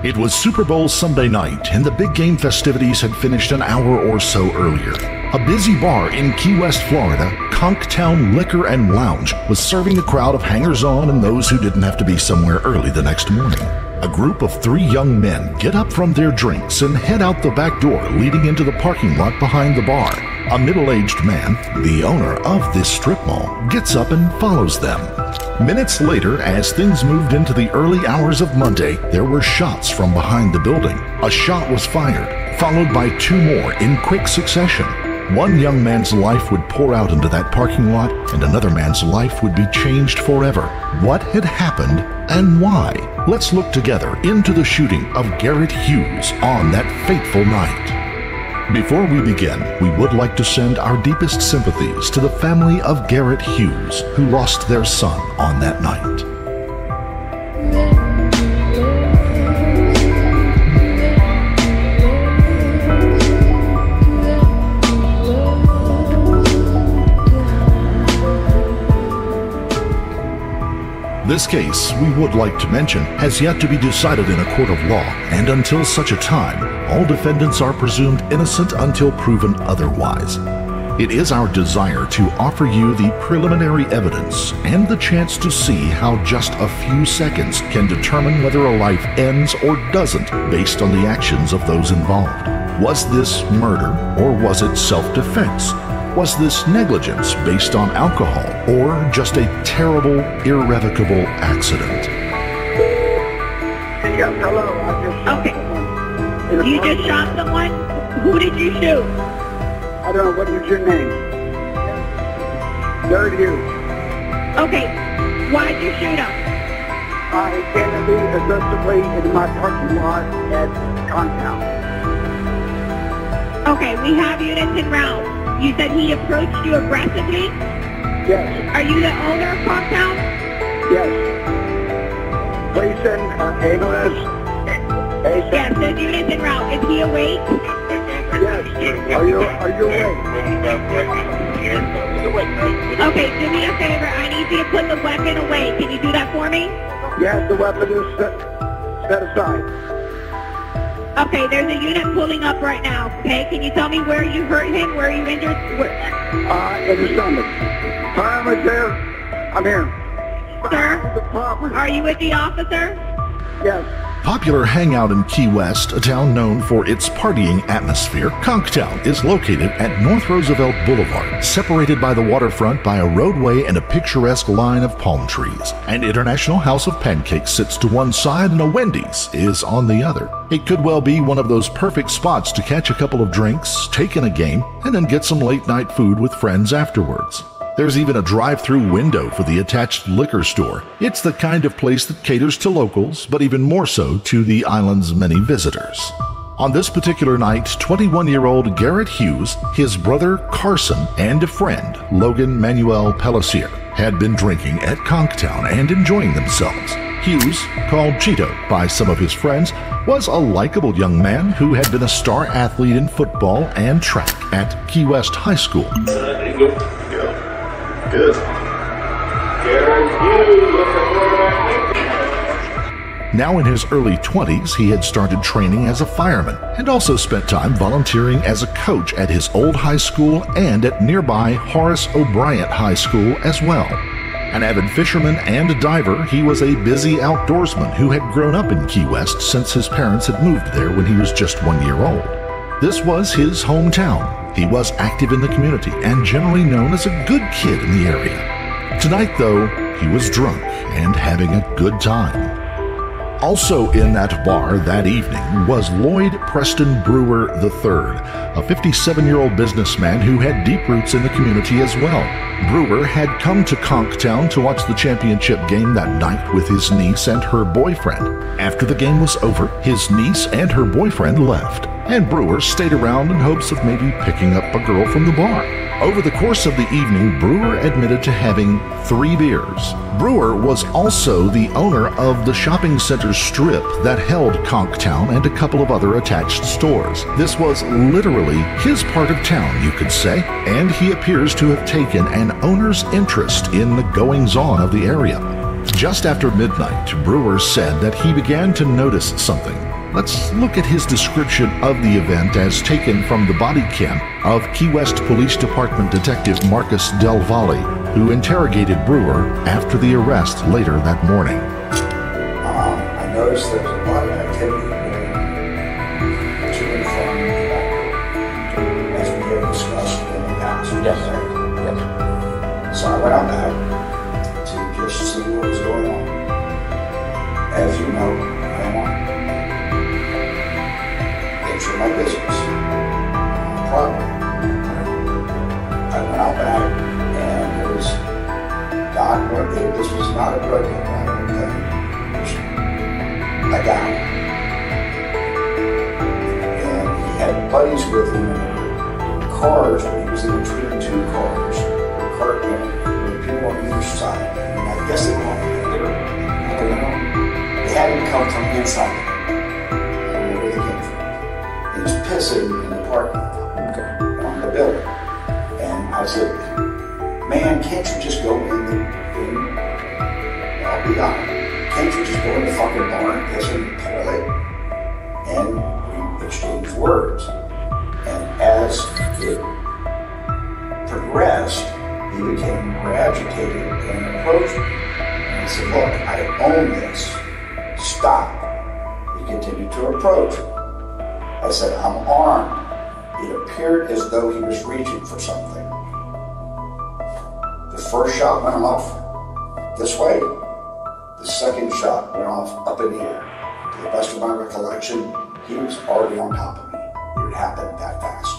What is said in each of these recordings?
It was Super Bowl Sunday night, and the big game festivities had finished an hour or so earlier. A busy bar in Key West, Florida, Conktown Liquor and Lounge, was serving a crowd of hangers-on and those who didn't have to be somewhere early the next morning. A group of 3 young men get up from their drinks and head out the back door leading into the parking lot behind the bar. A middle-aged man, the owner of this strip mall, gets up and follows them. Minutes later, as things moved into the early hours of Monday, there were shots from behind the building. A shot was fired, followed by 2 more in quick succession. One young man's life would pour out into that parking lot, and another man's life would be changed forever. What had happened and why? Let's look together into the shooting of Garrett Hughes on that fateful night. Before we begin, we would like to send our deepest sympathies to the family of Garrett Hughes, who lost their son on that night. This case, we would like to mention, has yet to be decided in a court of law, and until such a time, all defendants are presumed innocent until proven otherwise. It is our desire to offer you the preliminary evidence and the chance to see how just a few seconds can determine whether a life ends or doesn't based on the actions of those involved. Was this murder or was it self-defense? Was this negligence based on alcohol or just a terrible, irrevocable accident? Yes, hello. Okay. You just shot someone? Who did you shoot? I don't know. What is your name? Garrett Hughes. Okay. Why did you shoot him? He came to me aggressively in my parking lot at Conktown. Okay, we have units en route. You said he approached you aggressively? Yes. Are you the owner of Conktown? Yes. Please send ambulance. Yes, there's units en route. Is he awake? Yes. Are you awake? Okay, do me a favor. I need you to put the weapon away. Can you do that for me? Yes, the weapon is set aside. Okay, there's a unit pulling up right now, okay? Can you tell me where you hurt him, where you injured? In the stomach. I'm right there. I'm here. Sir, are you with the officer? Yes. Popular hangout in Key West, a town known for its partying atmosphere, Conktown is located at North Roosevelt Boulevard, separated by the waterfront by a roadway and a picturesque line of palm trees. An International House of Pancakes sits to one side and a Wendy's is on the other. It could well be one of those perfect spots to catch a couple of drinks, take in a game, and then get some late-night food with friends afterwards. There's even a drive-through window for the attached liquor store. It's the kind of place that caters to locals, but even more so to the island's many visitors. On this particular night, 21-year-old Garrett Hughes, his brother Carson, and a friend, Logan Manuel Pellicier, had been drinking at Conktown and enjoying themselves. Hughes, called Cheeto by some of his friends, was a likable young man who had been a star athlete in football and track at Key West High School. Good. Now in his early 20s, he had started training as a fireman and also spent time volunteering as a coach at his old high school and at nearby Horace O'Brien High School as well. An avid fisherman and a diver, he was a busy outdoorsman who had grown up in Key West since his parents had moved there when he was just 1 year old. This was his hometown. He was active in the community and generally known as a good kid in the area. Tonight, though, he was drunk and having a good time. Also in that bar that evening was Lloyd Preston Brewer III, a 57-year-old businessman who had deep roots in the community as well. Brewer had come to Conktown to watch the championship game that night with his niece and her boyfriend. After the game was over, his niece and her boyfriend left, and Brewer stayed around in hopes of maybe picking up a girl from the bar. Over the course of the evening, Brewer admitted to having 3 beers. Brewer was also the owner of the shopping center strip that held Conktown and a couple of other attached stores. This was literally his part of town, you could say, and he appears to have taken an owner's interest in the goings-on of the area. Just after midnight, Brewer said that he began to notice something. Let's look at his description of the event as taken from the body cam of Key West Police Department Detective Marcus Del Valle, who interrogated Brewer after the arrest later that morning. I noticed there was a lot of activity going to and from the back, as we have discussed in the past. Yes. Yes. So I went out back to just see what was going on. As you know, I am on. Nature my business. Problem. I went out back and there was this was not a drug dealer, I don't think. It was a guy. And he had buddies with him in cars, but he was in between two cars. A cart with people on either side. And I guess they were, I don't know. They hadn't come from inside. I don't know where they came from. He was pissing in the parking lot on the building. And I said, man, can't you just go in the I'll be honest. Can't you just go in the fucking barn and piss in the toilet? And we exchanged words. And as it progressed, he became more agitated and approached me. And I said, look, I own this. Stop. He continued to approach. I said, I'm armed. It appeared as though he was reaching for something. The first shot went off this way. The second shot went off up in the air. To the best of my recollection, he was already on top of me. It happened that fast.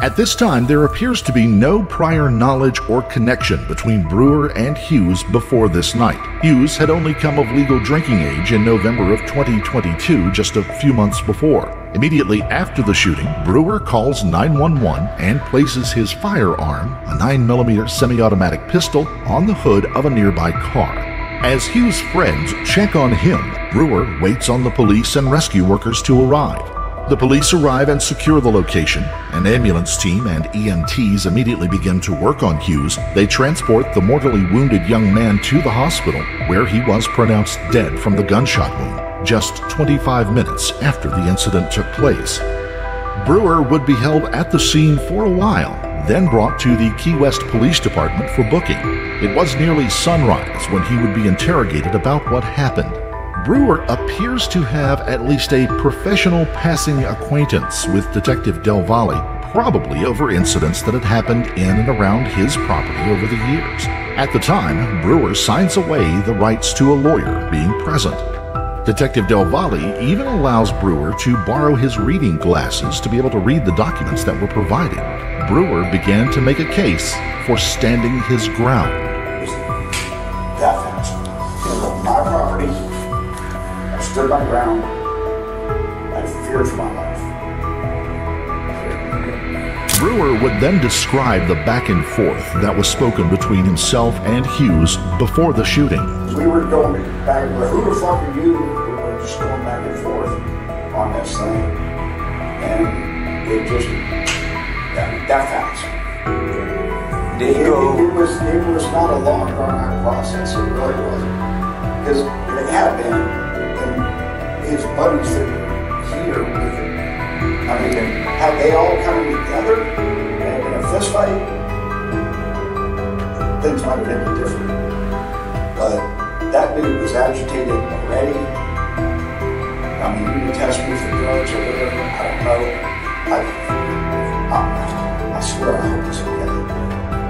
At this time, there appears to be no prior knowledge or connection between Brewer and Hughes before this night. Hughes had only come of legal drinking age in November of 2022, just a few months before. Immediately after the shooting, Brewer calls 911 and places his firearm, a 9mm semi-automatic pistol, on the hood of a nearby car. As Hughes' friends check on him, Brewer waits on the police and rescue workers to arrive. The police arrive and secure the location. An ambulance team and EMTs immediately begin to work on Hughes. They transport the mortally wounded young man to the hospital, where he was pronounced dead from the gunshot wound, just 25 minutes after the incident took place. Brewer would be held at the scene for a while, then brought to the Key West Police Department for booking. It was nearly sunrise when he would be interrogated about what happened. Brewer appears to have at least a professional passing acquaintance with Detective Del Valle, probably over incidents that had happened in and around his property over the years. At the time, Brewer signs away the rights to a lawyer being present. Detective Del Valle even allows Brewer to borrow his reading glasses to be able to read the documents that were provided. Brewer began to make a case for standing his ground. That fast. It was on my property. I stood my ground. I feared for my life. Brewer would then describe the back and forth that was spoken between himself and Hughes before the shooting. We were going back, who the fuck are you? We were just going back and forth on this thing. And it just, that fast. It was not a long drawn-out process, it really wasn't. Because if it had been, then his buddies that were here with him, I mean, had they all come together and in a fist fight, things might have been different. But that dude was agitated already. I mean, you can test me for drugs or whatever, I don't know. I swear I hope it's okay.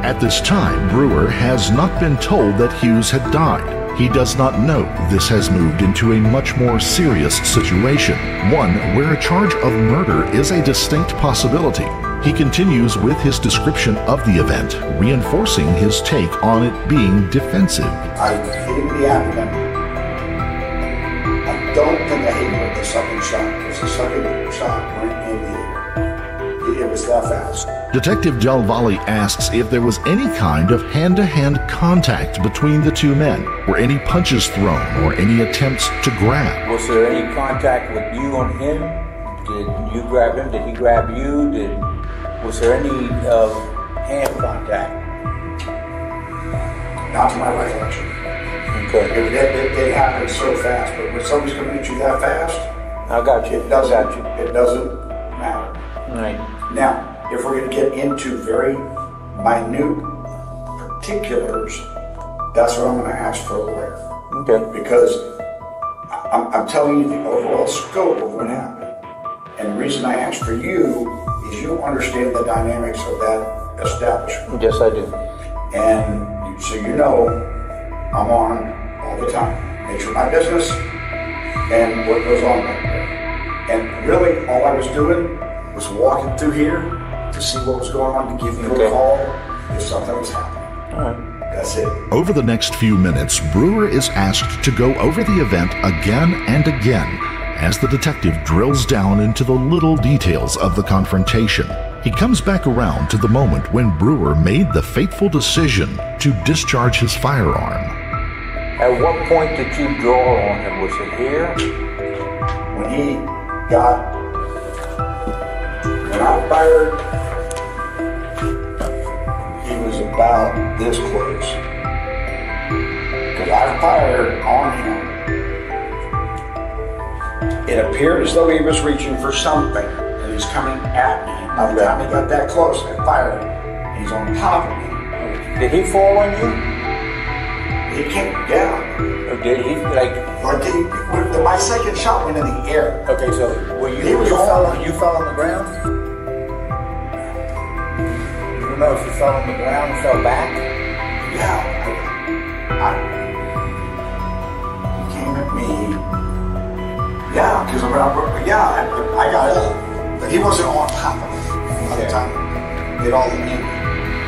At this time, Brewer has not been told that Hughes had died. He does not know this has moved into a much more serious situation, one where a charge of murder is a distinct possibility. He continues with his description of the event, reinforcing his take on it being defensive. I hit him in the abdomen. I don't think I hit him with the second shot, because the second shot went in the air. It was that fast. Detective Del Valle asks if there was any kind of hand-to-hand contact between the two men. Were any punches thrown or any attempts to grab? Was there any contact with you on him? Did you grab him? Did he grab you? Was there any hand contact? Not to my recollection. Okay. It happens so fast, but when somebody's coming at you that fast, I got you. it doesn't, I got you. it doesn't matter. All right. Now, if we're going to get into very minute particulars, that's what I'm going to ask for a lawyer. Okay. Because I'm telling you the overall scope of what happened. And the reason I ask for you is you understand the dynamics of that establishment. Yes, I do. And so you know I'm on all the time. Nature of my business and what goes on back there. And really all I was doing was walking through here to see what was going on, to give you a call if something was happening. All right. That's it. Over the next few minutes, Brewer is asked to go over the event again and again as the detective drills down into the little details of the confrontation. He comes back around to the moment when Brewer made the fateful decision to discharge his firearm. At what point did you draw on him? Was it here? When I fired, he was about this close. Because I fired on him. It appeared as though he was reaching for something, and he's coming at me. By the time he got that close, I fired him. He's on top of me. Did he fall on you? He came down. Or did he, like... My second shot went in the air. Okay, so were you, He was you on- fell on the ground? You don't know if you fell on the ground and fell back? Yeah. He came at me. Yeah, because I got up. But he wasn't on top of me by the time he did all the music.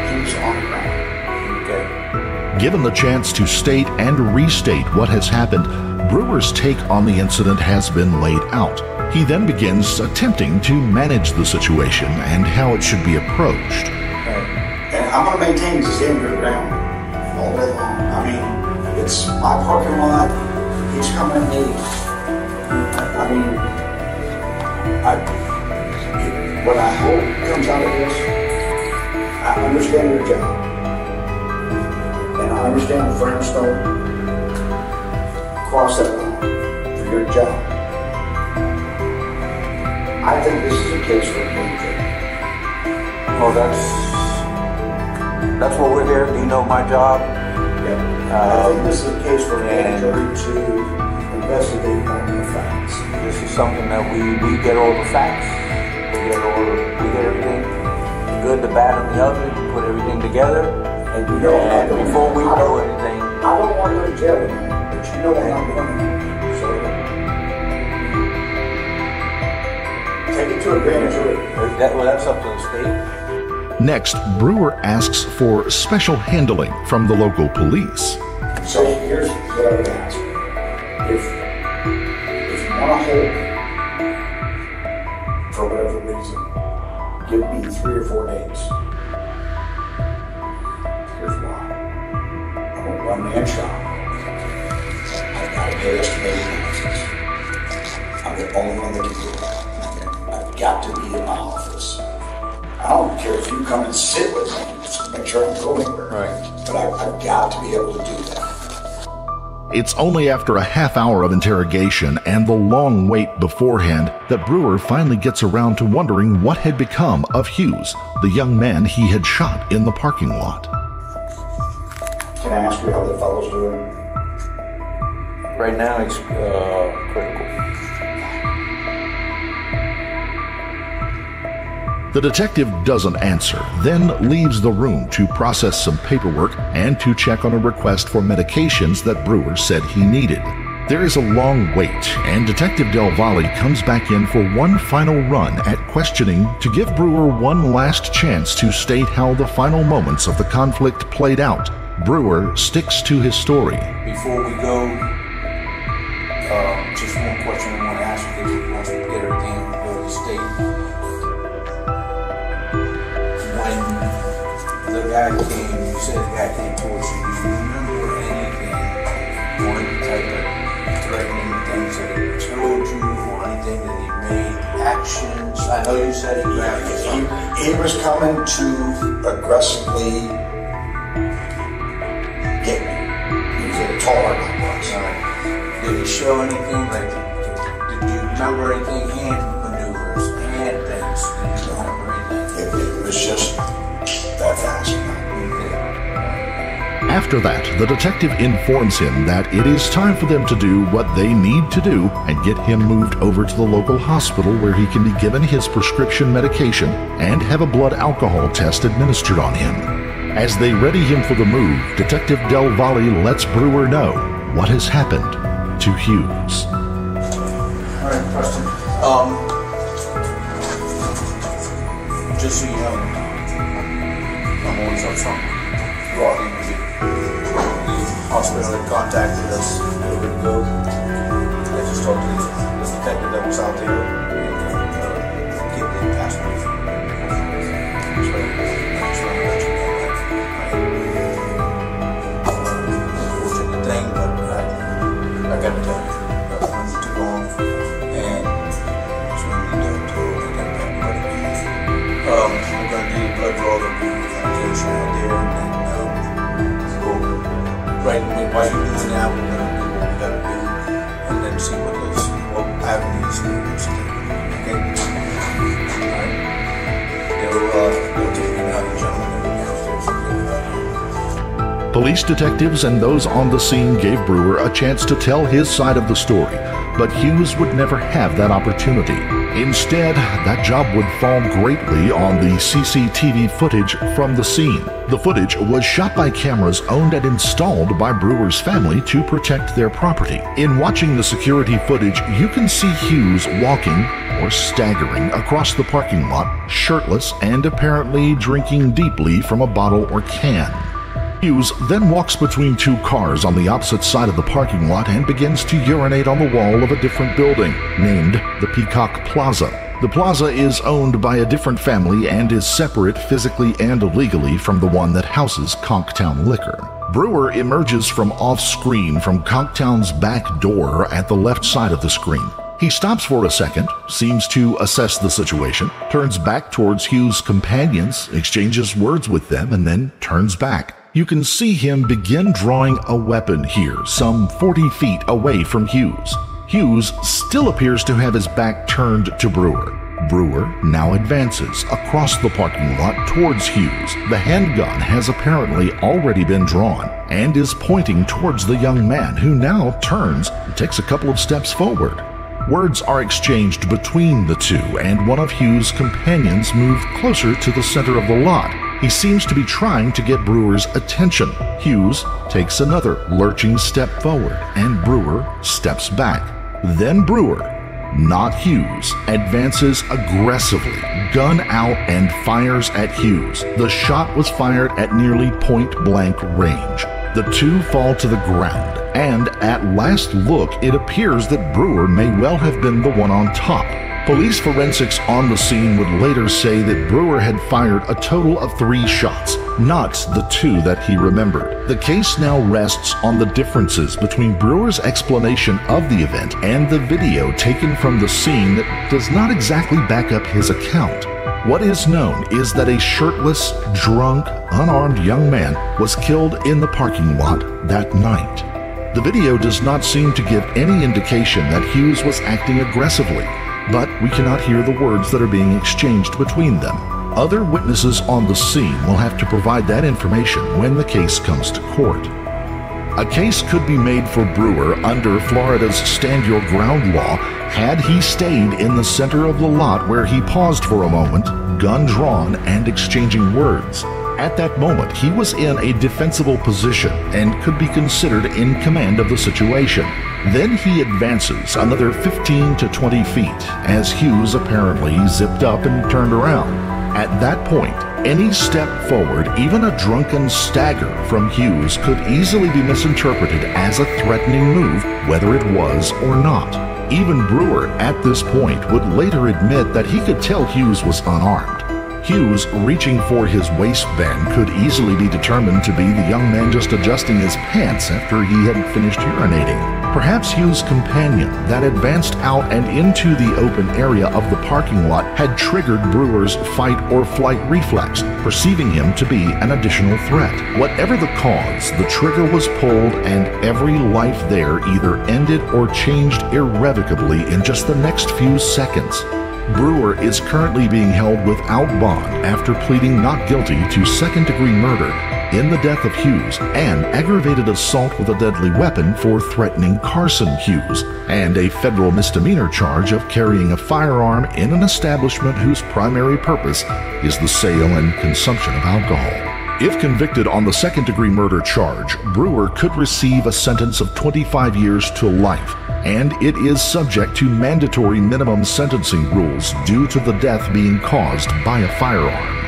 He was on the ground. Okay. Given the chance to state and restate what has happened, Brewer's take on the incident has been laid out. He then begins attempting to manage the situation and how it should be approached. And I'm going to maintain the standard ground all day long. I mean, it's my parking lot. He's coming at me. I mean, what I hope comes out of this, I understand your job. And I understand the friends don't cross that line for your job. I think this is a case for a grand jury. Oh, that's what we're here. You know my job. Yeah. I think this is a case for a grand jury to investigate on the facts. This is something that we get all the facts. We get everything, the good, the bad, and the ugly. We put everything together. And before we know anything, I don't want to go to jail tonight, but you know what I'm going to. So take it to a grand jury. that's up to the state. Next, Brewer asks for special handling from the local police. So here's what I would ask. If you want to hold me, for whatever reason, give me 3 or 4 days. Here's why. I'm a one-man shop. I've got to pay estimated taxes. I'm the only one that can do that. I've got to be in my office. I don't care if you come and sit with me, just make sure I don't go anywhere. Right. But I've got to be able to do that. It's only after a half hour of interrogation and the long wait beforehand that Brewer finally gets around to wondering what had become of Hughes, the young man he had shot in the parking lot. Can I ask you how the fellow's doing? Right now, it's critical. The detective doesn't answer, then leaves the room to process some paperwork and to check on a request for medications that Brewer said he needed. There is a long wait, and Detective Del Valle comes back in for one final run at questioning to give Brewer one last chance to state how the final moments of the conflict played out. Brewer sticks to his story. Before we go, just one question I want to ask you, because once we get everything in the state. When the guy came, you said the guy came towards you, do you remember anything, or any type of threatening things that he told you, or anything that he made, actions? I know you said he grabbed you something. He was coming to aggressively get me. He was a taller guy. Did he show anything? Like, did you remember anything? Hand maneuvers, hand things? Did you remember anything? It was just that fast. After that, the detective informs him that it is time for them to do what they need to do and get him moved over to the local hospital where he can be given his prescription medication and have a blood alcohol test administered on him. As they ready him for the move, Detective Del Valle lets Brewer know what has happened to Hughes. All right, Preston. Just so you know, I'm always up front. The hospital had contacted us a little bit ago. I just talked to this detective that was out there and gave me the password. So I just want to let you know that. Unfortunate thing, but I got to tell you, that went too long, and so we need to get that ready. We're going to do the blood draw, the altercation out there, and then right while you're doing that, we're going to do what we got to do, and then see what avenues we can take. Okay? Alright? They'll take me now, the gentleman. Police detectives and those on the scene gave Brewer a chance to tell his side of the story, but Hughes would never have that opportunity. Instead, that job would fall greatly on the CCTV footage from the scene. The footage was shot by cameras owned and installed by Brewer's family to protect their property. In watching the security footage, you can see Hughes walking or staggering across the parking lot, shirtless and apparently drinking deeply from a bottle or can. Hughes then walks between two cars on the opposite side of the parking lot and begins to urinate on the wall of a different building, named the Peacock Plaza. The plaza is owned by a different family and is separate physically and legally from the one that houses Conktown Liquor. Brewer emerges from off-screen from Conktown's back door at the left side of the screen. He stops for a second, seems to assess the situation, turns back towards Hughes' companions, exchanges words with them, and then turns back. You can see him begin drawing a weapon here, some 40 feet away from Hughes. Hughes still appears to have his back turned to Brewer. Brewer now advances across the parking lot towards Hughes. The handgun has apparently already been drawn and is pointing towards the young man, who now turns and takes a couple of steps forward. Words are exchanged between the two, and one of Hughes' companions moved closer to the center of the lot. He seems to be trying to get Brewer's attention. Hughes takes another lurching step forward, and Brewer steps back. Then Brewer, not Hughes, advances aggressively, gun out, and fires at Hughes. The shot was fired at nearly point-blank range. The two fall to the ground, and at last look, it appears that Brewer may well have been the one on top. Police forensics on the scene would later say that Brewer had fired a total of 3 shots, not the 2 that he remembered. The case now rests on the differences between Brewer's explanation of the event and the video taken from the scene that does not exactly back up his account. What is known is that a shirtless, drunk, unarmed young man was killed in the parking lot that night. The video does not seem to give any indication that Hughes was acting aggressively, but we cannot hear the words that are being exchanged between them. Other witnesses on the scene will have to provide that information when the case comes to court. A case could be made for Brewer under Florida's Stand Your Ground law had he stayed in the center of the lot where he paused for a moment, gun drawn, and exchanging words. At that moment, he was in a defensible position and could be considered in command of the situation. Then he advances another 15 to 20 feet as Hughes apparently zipped up and turned around. At that point, any step forward, even a drunken stagger from Hughes, could easily be misinterpreted as a threatening move, whether it was or not. Even Brewer at this point would later admit that he could tell Hughes was unarmed. Hughes reaching for his waistband could easily be determined to be the young man just adjusting his pants after he had finished urinating. Perhaps Hughes' companion that advanced out and into the open area of the parking lot had triggered Brewer's fight or flight reflex, perceiving him to be an additional threat. Whatever the cause, the trigger was pulled and every life there either ended or changed irrevocably in just the next few seconds. Brewer is currently being held without bond after pleading not guilty to second-degree murder in the death of Hughes and aggravated assault with a deadly weapon for threatening Carson Hughes, and a federal misdemeanor charge of carrying a firearm in an establishment whose primary purpose is the sale and consumption of alcohol. If convicted on the second-degree murder charge, Brewer could receive a sentence of 25 years to life, and it is subject to mandatory minimum sentencing rules due to the death being caused by a firearm.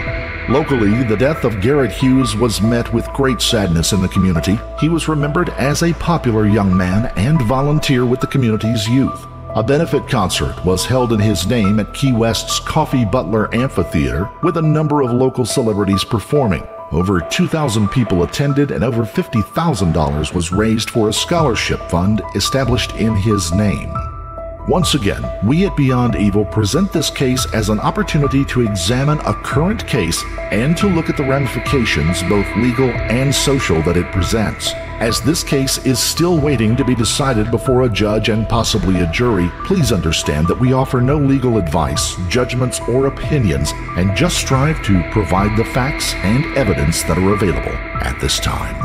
Locally, the death of Garrett Hughes was met with great sadness in the community. He was remembered as a popular young man and volunteer with the community's youth. A benefit concert was held in his name at Key West's Coffee Butler Amphitheater, with a number of local celebrities performing. Over 2,000 people attended and over $50,000 was raised for a scholarship fund established in his name. Once again, we at Beyond Evil present this case as an opportunity to examine a current case and to look at the ramifications, both legal and social, that it presents. As this case is still waiting to be decided before a judge and possibly a jury, please understand that we offer no legal advice, judgments, or opinions, and just strive to provide the facts and evidence that are available at this time.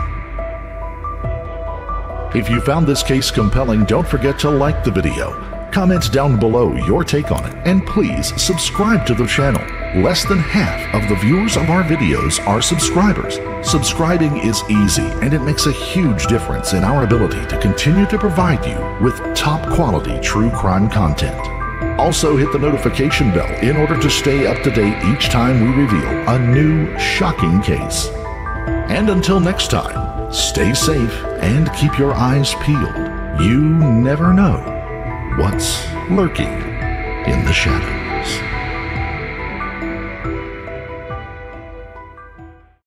If you found this case compelling, don't forget to like the video. Comment down below your take on it, and please subscribe to the channel. Less than half of the viewers of our videos are subscribers. Subscribing is easy, and it makes a huge difference in our ability to continue to provide you with top quality true crime content. Also hit the notification bell in order to stay up to date each time we reveal a new shocking case. And until next time, stay safe and keep your eyes peeled. You never know what's lurking in the shadows.